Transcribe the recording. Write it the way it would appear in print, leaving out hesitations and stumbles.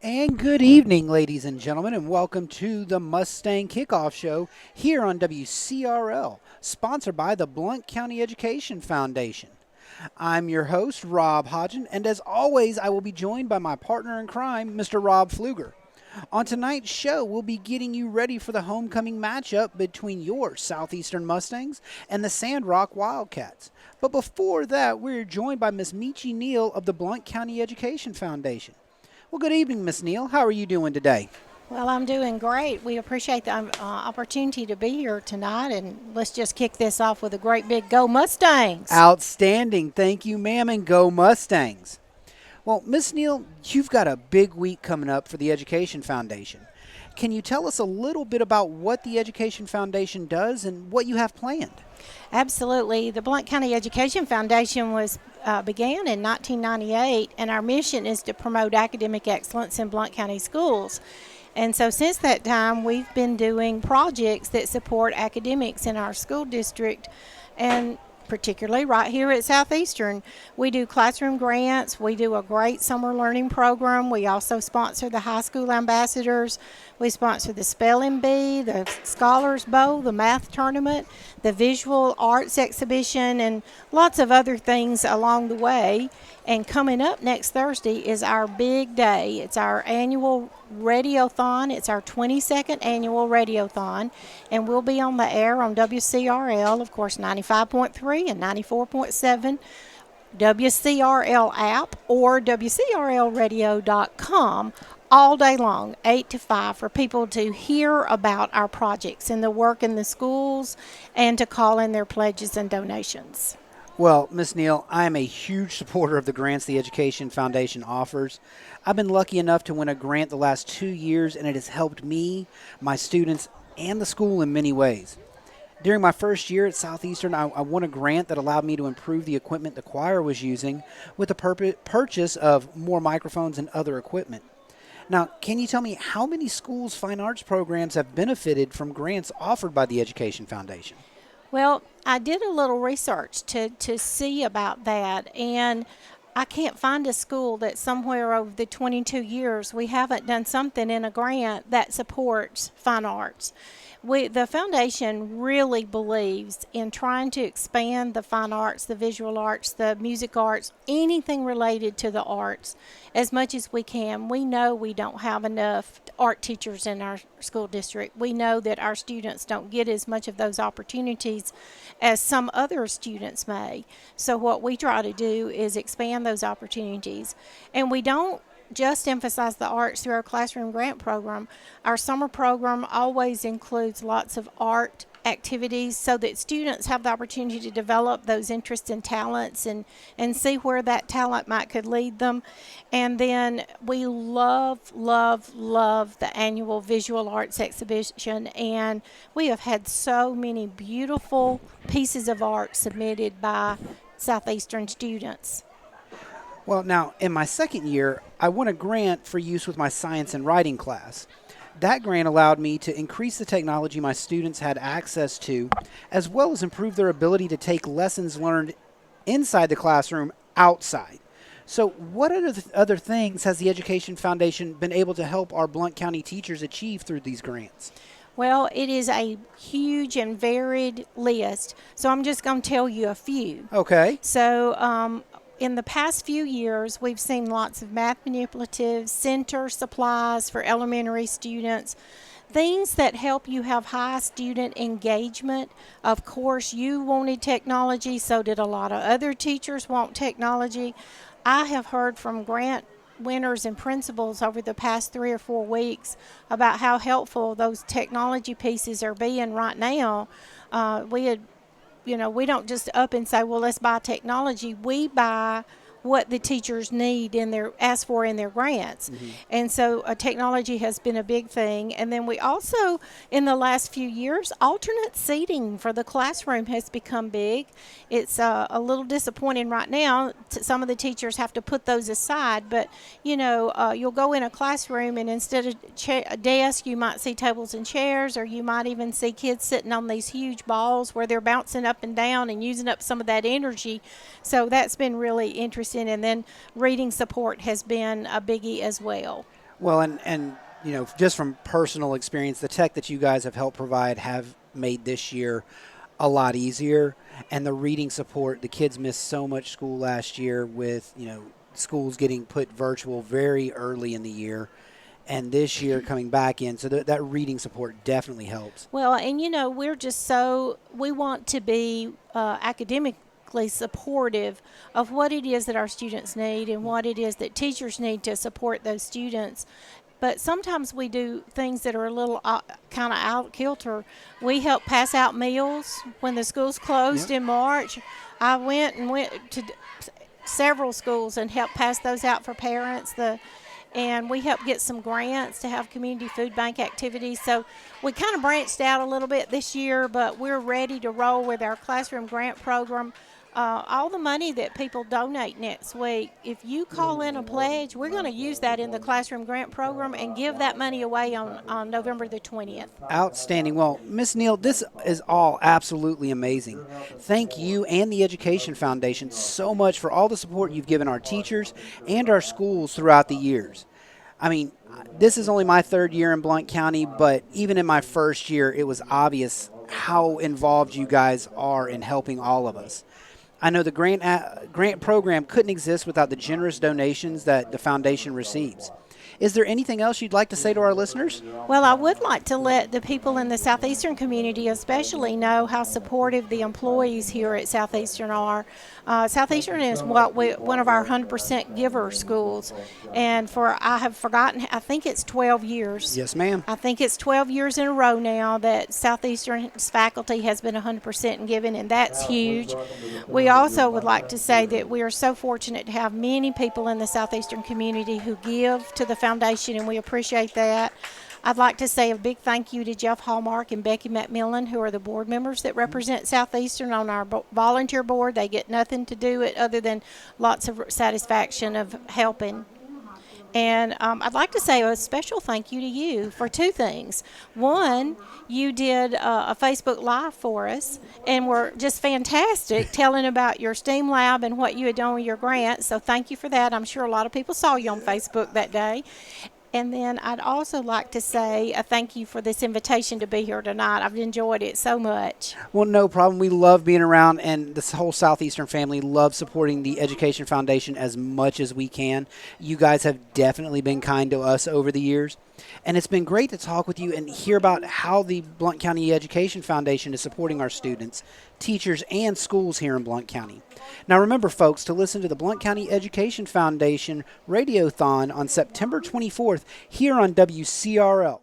And good evening, ladies and gentlemen, and welcome to the Mustang Kickoff Show here on WCRL, sponsored by the Blount County Education Foundation. I'm your host, Rob Hodgen, and as always, I will be joined by my partner in crime, Mr. Rob Pfluger. On tonight's show, we'll be getting you ready for the homecoming matchup between your Southeastern Mustangs and the Sandrock Wildcats. But before that, we're joined by Miss Mitchie Neel of the Blount County Education Foundation. Well, good evening, Miss Neel. How are you doing today? Well, I'm doing great. We appreciate the opportunity to be here tonight, and let's just kick this off with a great big Go Mustangs! Outstanding. Thank you, ma'am, and go Mustangs. Well, Miss Neel, you've got a big week coming up for the Education Foundation. Can you tell us a little bit about what the Education Foundation does and what you have planned? Absolutely. The Blount County Education Foundation was began in 1998, and our mission is to promote academic excellence in Blount County schools. And so since that time, we've been doing projects that support academics in our school district, and particularly right here at Southeastern. We do classroom grants. We do a great summer learning program. We also sponsor the high school ambassadors. We sponsor the spelling bee, the scholars bowl, the math tournament, the visual arts exhibition, and lots of other things along the way. And coming up next Thursday is our big day. It's our annual radiothon. It's our 22nd annual radiothon, and we'll be on the air on WCRL, of course, 95.3 and 94.7, WCRL app, or WCRLradio.com all day long, 8 to 5, for people to hear about our projects and the work in the schools and to call in their pledges and donations. Well, Miss Neel, I am a huge supporter of the grants the Education Foundation offers. I've been lucky enough to win a grant the last 2 years, and it has helped me, my students, and the school in many ways. During my first year at Southeastern, I won a grant that allowed me to improve the equipment the choir was using with the purchase of more microphones and other equipment. Now, can you tell me how many schools' fine arts programs have benefited from grants offered by the Education Foundation? Well, I did a little research to see about that, and I can't find a school that somewhere over the 22 years we haven't done something in a grant that supports fine arts. The foundation really believes in trying to expand the fine arts, the visual arts, the music arts, anything related to the arts as much as we can. We know we don't have enough art teachers in our school district. We know that our students don't get as much of those opportunities as some other students may. So what we try to do is expand those opportunities. And we don't just emphasize the arts through our classroom grant program. Our summer program always includes lots of art activities so that students have the opportunity to develop those interests and talents and see where that talent could lead them. And then we love the annual visual arts exhibition, and we have had so many beautiful pieces of art submitted by Southeastern students. Well, now, in my second year, I won a grant for use with my science and writing class. That grant allowed me to increase the technology my students had access to, as well as improve their ability to take lessons learned inside the classroom outside. So what other things has the Education Foundation been able to help our Blount County teachers achieve through these grants? Well, it is a huge and varied list, so I'm just going to tell you a few. Okay. So, in the past few years, we've seen lots of math manipulative center supplies for elementary students, things that help you have high student engagement. Of course, you wanted technology, so did a lot of other teachers want technology. I have heard from grant winners and principals over the past 3 or 4 weeks about how helpful those technology pieces are being right now. We don't just up and say, well, let's buy technology. We buy what the teachers need ask for in their grants. Mm-hmm. And so technology has been a big thing. And then we also, in the last few years, alternate seating for the classroom has become big. It's a little disappointing right now. Some of the teachers have to put those aside, but you'll go in a classroom and instead of a desk, you might see tables and chairs, or you might even see kids sitting on these huge balls where they're bouncing up and down and using up some of that energy. So that's been really interesting. And then reading support has been a biggie as well. Well, and just from personal experience, the tech that you guys have helped provide have made this year a lot easier. And the reading support, the kids missed so much school last year with, schools getting put virtual very early in the year. And this year coming back in, so that reading support definitely helps. Well, and we want to be academically supportive of what it is that our students need and what it is that teachers need to support those students. But sometimes we do things that are a little kind of out kilter. We help pass out meals when the schools closed in March. I went to several schools and helped pass those out for parents. And we helped get some grants to have community food bank activities. So we kind of branched out a little bit this year, but we're ready to roll with our classroom grant program. All the money that people donate next week, if you call in a pledge, we're going to use that in the classroom grant program and give that money away on November the 20th. Outstanding. Well, Ms. Neel, this is all absolutely amazing. Thank you and the Education Foundation so much for all the support you've given our teachers and our schools throughout the years. I mean, this is only my third year in Blount County, but even in my first year, it was obvious how involved you guys are in helping all of us. I know the grant program couldn't exist without the generous donations that the foundation receives. Is there anything else you'd like to say to our listeners? Well, I would like to let the people in the Southeastern community especially know how supportive the employees here at Southeastern are. Southeastern is one of our 100% giver schools, and I have forgotten, I think it's 12 years. Yes, ma'am. I think it's 12 years in a row now that Southeastern's faculty has been 100% in giving, and that's huge. We also would like to say that we are so fortunate to have many people in the Southeastern community who give to the foundation, and we appreciate that. I'd like to say a big thank you to Jeff Hallmark and Becky McMillan, who are the board members that represent Southeastern on our volunteer board. They get nothing to do it other than lots of satisfaction of helping. And I'd like to say a special thank you to you for two things. One, you did a Facebook Live for us and were just fantastic telling about your STEAM lab and what you had done with your grant. So thank you for that. I'm sure a lot of people saw you on Facebook that day. And then I'd also like to say a thank you for this invitation to be here tonight. I've enjoyed it so much. Well, no problem. We love being around, and this whole Southeastern family loves supporting the Education Foundation as much as we can. You guys have definitely been kind to us over the years, and it's been great to talk with you and hear about how the Blount County Education Foundation is supporting our students, teachers, and schools here in Blount County. Now remember, folks, to listen to the Blount County Education Foundation Radiothon on September 24th here on WCRL.